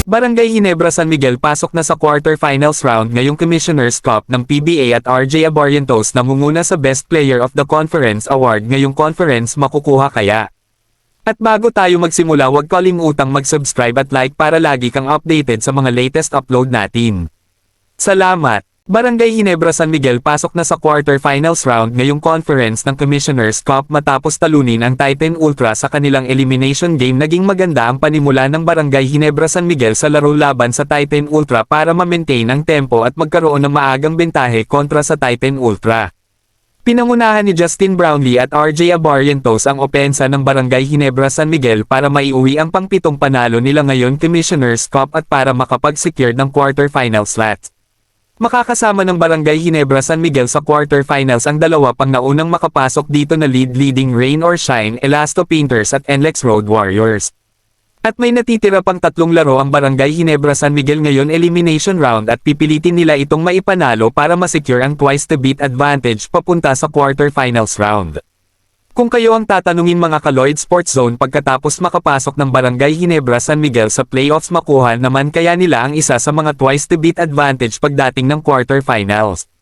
Barangay Ginebra San Miguel pasok na sa quarterfinals round ngayong Commissioner's Cup ng PBA at RJ Abarientos nangunguna sa Best Player of the Conference Award ngayong conference makukuha kaya. At bago tayo magsimula, huwag kalimutang mag-subscribe at like para lagi kang updated sa mga latest upload natin. Salamat! Barangay Ginebra San Miguel pasok na sa quarterfinals round ngayong conference ng Commissioner's Cup matapos talunin ang Titan Ultra sa kanilang elimination game. Naging maganda ang panimula ng Barangay Ginebra San Miguel sa laro laban sa Titan Ultra para ma-maintain ang tempo at magkaroon ng maagang bentahe kontra sa Titan Ultra. Pinangunahan ni Justin Brownlee at RJ Abarientos ang opensa ng Barangay Ginebra San Miguel para maiuwi ang pang-pitong panalo nila ngayon Commissioner's Cup at para makapag-secure ng quarterfinal slot. Makakasama ng Barangay Ginebra San Miguel sa quarterfinals ang dalawa pang naunang makapasok dito na leading Rain or Shine, Elasto Painters at NLEX Road Warriors. At may natitira pang tatlong laro ang Barangay Ginebra San Miguel ngayon elimination round at pipilitin nila itong maipanalo para masecure ang twice-to-beat advantage papunta sa quarterfinals round. Kung kayo ang tatanungin mga ka-Lloyd Sports Zone pagkatapos makapasok ng Barangay Ginebra San Miguel sa playoffs, makuha naman kaya nila ang isa sa mga twice-to-beat advantage pagdating ng quarterfinals?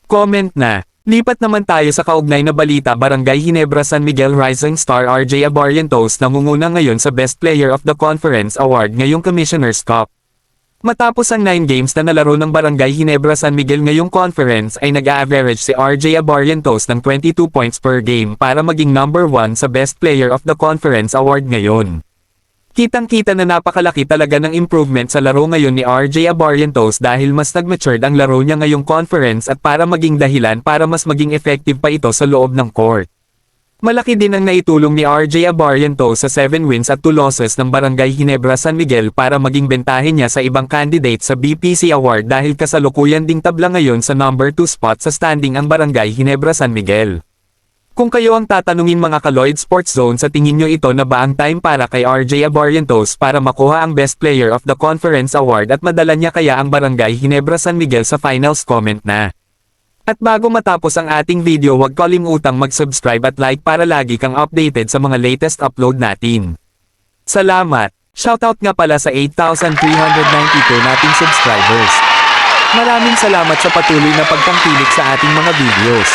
Comment na! Lipat naman tayo sa kaugnay na balita. Barangay Ginebra San Miguel Rising Star RJ Abarientos nangunguna ngayon sa Best Player of the Conference Award ngayong Commissioner's Cup. Matapos ang 9 games na nalaro ng Barangay Ginebra San Miguel ngayong conference ay nag-a-average si RJ Abarientos ng 22 points per game para maging number 1 sa Best Player of the Conference Award ngayon. Kitang-kita na napakalaki talaga ng improvement sa laro ngayon ni RJ Abarientos dahil mas nag-matured ang laro niya ngayong conference at para maging dahilan para mas maging effective pa ito sa loob ng court. Malaki din ang naitulong ni RJ Abarientos sa 7 wins at 2 losses ng Barangay Ginebra San Miguel para maging bentahe niya sa ibang candidate sa BPC Award dahil kasalukuyan ding tabla ngayon sa number 2 spot sa standing ang Barangay Ginebra San Miguel. Kung kayo ang tatanungin mga ka-Lloyd Sports Zone, sa tingin nyo ito na ba ang time para kay RJ Abarientos para makuha ang Best Player of the Conference Award at madala niya kaya ang Barangay Ginebra San Miguel sa finals? Comment na! At bago matapos ang ating video, huwag kalimutang mag-subscribe at like para lagi kang updated sa mga latest upload natin. Salamat! Shoutout nga pala sa 8,392 nating subscribers. Maraming salamat sa patuloy na pagtangkilik sa ating mga videos.